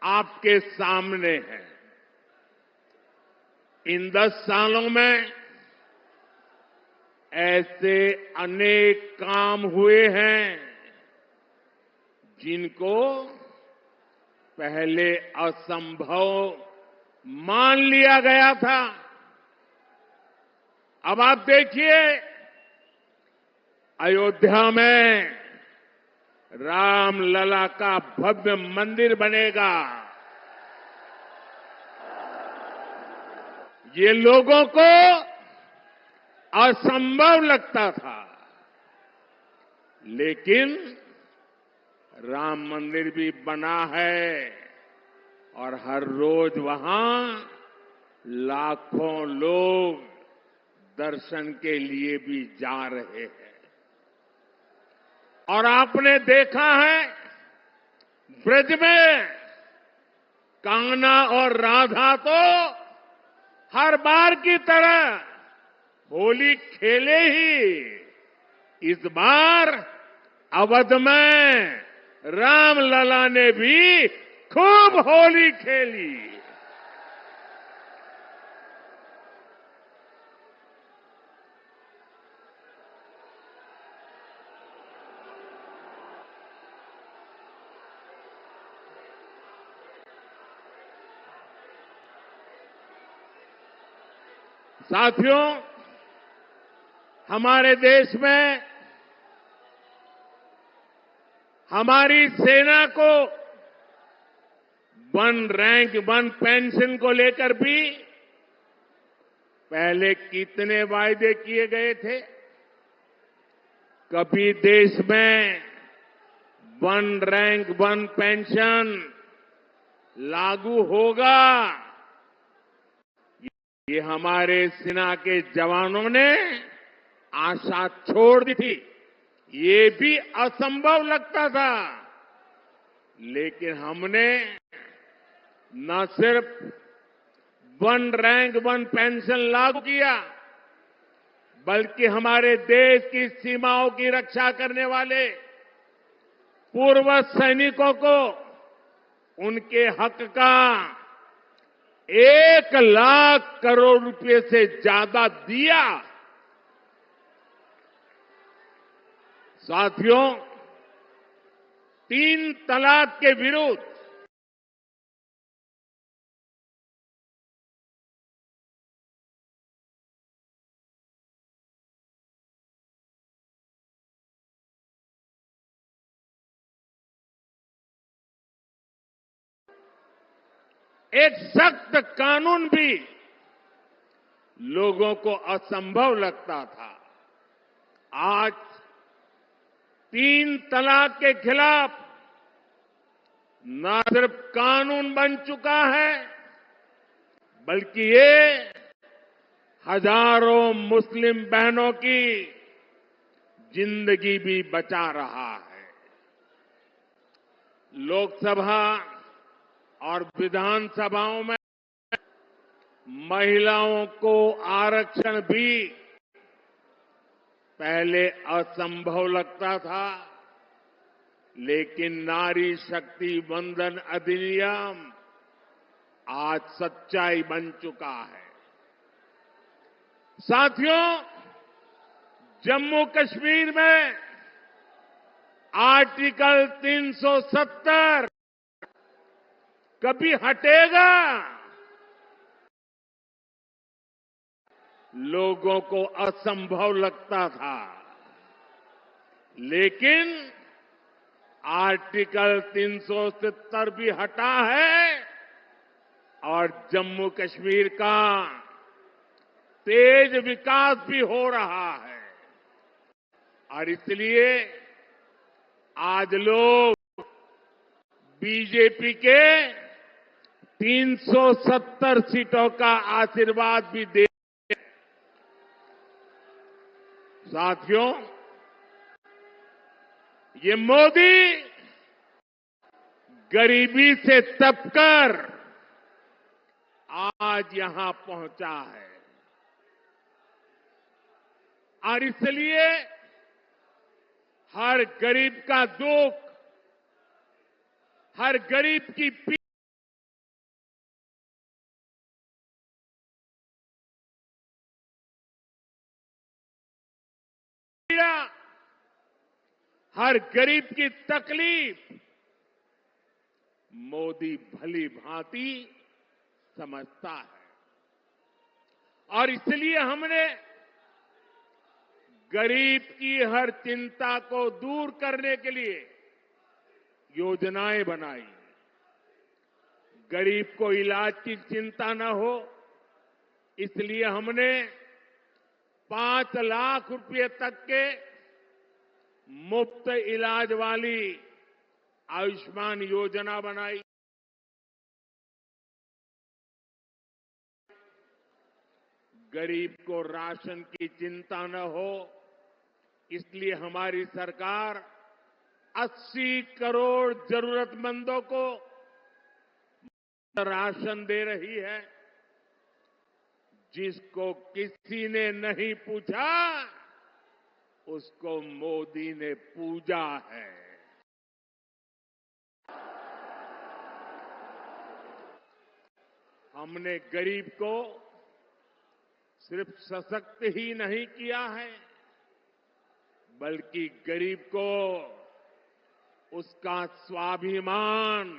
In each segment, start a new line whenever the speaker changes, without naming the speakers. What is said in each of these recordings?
आपके सामने है। इन 10 सालों में ऐसे अनेक काम हुए हैं जिनको पहले असंभव मान लिया गया था। अब आप देखिए, अयोध्या में रामलला का भव्य मंदिर बनेगा। ये लोगों को असंभव लगता था, लेकिन राम मंदिर भी बना है और हर रोज वहां लाखों लोग दर्शन के लिए भी जा रहे हैं। और आपने देखा है, ब्रज में कान्हा और राधा तो हर बार की तरह होली खेले ही। इस बार अवध में रामलला ने भी खूब होली खेली। साथियों, हमारे देश में हमारी सेना को 1 रैंक 1 पेंशन को लेकर भी पहले कितने वायदे किए गए थे। कभी देश में 1 रैंक 1 पेंशन लागू होगा, ये हमारे सेना के जवानों ने आशा छोड़ दी थी। ये भी असंभव लगता था, लेकिन हमने न सिर्फ 1 रैंक 1 पेंशन लागू किया, बल्कि हमारे देश की सीमाओं की रक्षा करने वाले पूर्व सैनिकों को उनके हक का 1 लाख करोड़ रुपए से ज्यादा दिया। साथियों, 3 तलाक के विरुद्ध एक सख्त कानून भी लोगों को असंभव लगता था। आज 3 तलाक के खिलाफ न सिर्फ कानून बन चुका है, बल्कि ये हजारों मुस्लिम बहनों की जिंदगी भी बचा रहा है। लोकसभा और विधानसभाओं में महिलाओं को आरक्षण भी पहले असंभव लगता था, लेकिन नारी शक्ति वंदन अधिनियम आज सच्चाई बन चुका है। साथियों, जम्मू कश्मीर में आर्टिकल 370 कभी हटेगा? लोगों को असंभव लगता था, लेकिन आर्टिकल 370 भी हटा है और जम्मू कश्मीर का तेज विकास भी हो रहा है। और इसलिए आज लोग बीजेपी के 370 सीटों का आशीर्वाद भी दे। साथियों, ये मोदी गरीबी से तपकर आज यहां पहुंचा है और इसलिए हर गरीब का दुख, हर गरीब की पीड़ा हर गरीब की तकलीफ मोदी भली भांति समझता है और इसलिए हमने गरीब की हर चिंता को दूर करने के लिए योजनाएं बनाई। गरीब को इलाज की चिंता न हो, इसलिए हमने 5 लाख रुपए तक के मुफ्त इलाज वाली आयुष्मान योजना बनाई। गरीब को राशन की चिंता न हो, इसलिए हमारी सरकार 80 करोड़ जरूरतमंदों को राशन दे रही है। जिसको किसी ने नहीं पूछा, उसको मोदी ने पूजा है। हमने गरीब को सिर्फ सशक्त ही नहीं किया है, बल्कि गरीब को उसका स्वाभिमान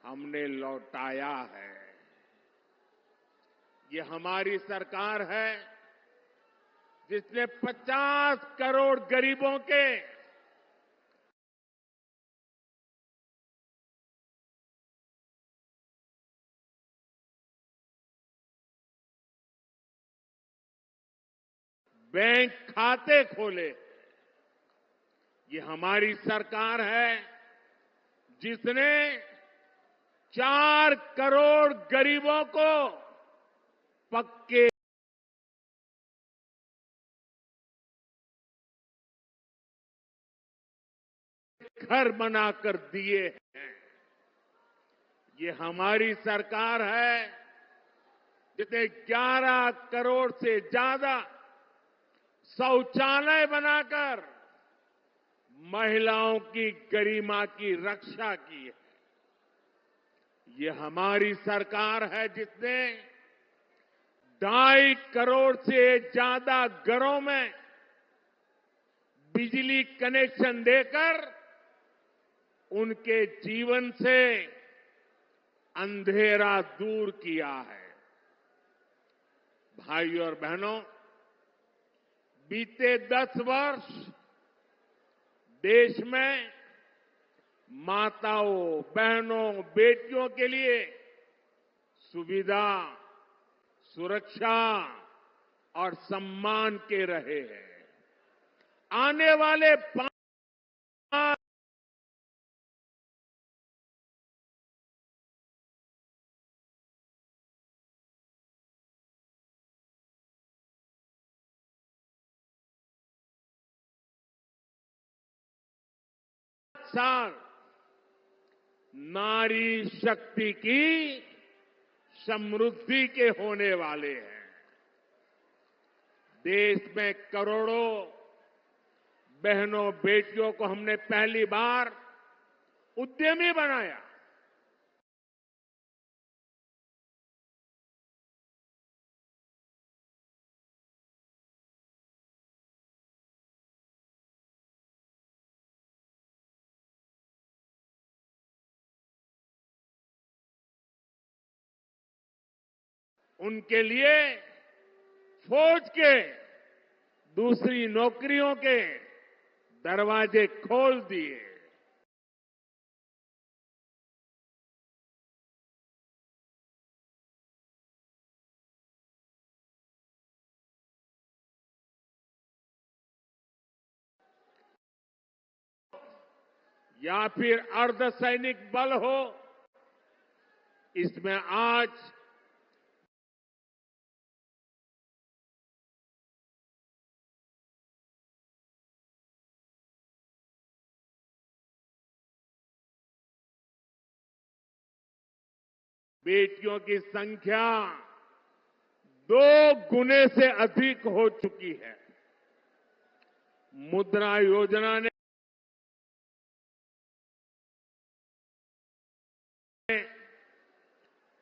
हमने लौटाया है। ये हमारी सरकार है जिसने 50 करोड़ गरीबों के बैंक खाते खोले। ये हमारी सरकार है जिसने 4 करोड़ गरीबों को पक्के घर बनाकर दिए हैं। ये हमारी सरकार है जिसने 11 करोड़ से ज्यादा शौचालय बनाकर महिलाओं की गरिमा की रक्षा की है। ये हमारी सरकार है जिसने 2.5 करोड़ से ज्यादा घरों में बिजली कनेक्शन देकर उनके जीवन से अंधेरा दूर किया है। भाइयों और बहनों, बीते 10 वर्ष देश में माताओं, बहनों, बेटियों के लिए सुविधा, सुरक्षा और सम्मान के रहे हैं। आने वाले 5 साल नारी शक्ति की समृद्धि के होने वाले हैं। देश में करोड़ों बहनों, बेटियों को हमने पहली बार उद्यमी बनाया। उनके लिए फौज के दूसरी नौकरियों के दरवाजे खोल दिए। या फिर अर्धसैनिक बल हो, इसमें आज बेटियों की संख्या 2 गुने से अधिक हो चुकी है। मुद्रा योजना ने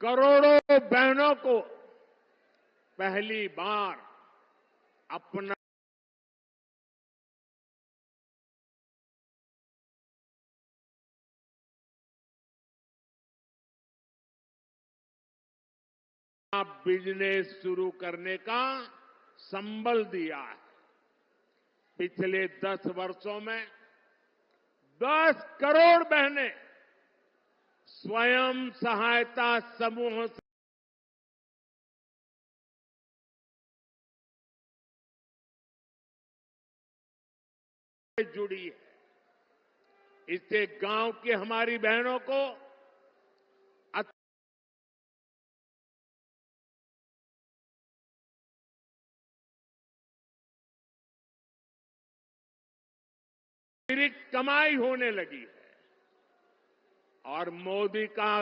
करोड़ों बहनों को पहली बार अपना बिजनेस शुरू करने का संबल दिया है। पिछले 10 वर्षों में 10 करोड़ बहनें स्वयं सहायता समूह से जुड़ी है। इससे गांव की हमारी बहनों को अतिरिक्त कमाई होने लगी है और मोदी का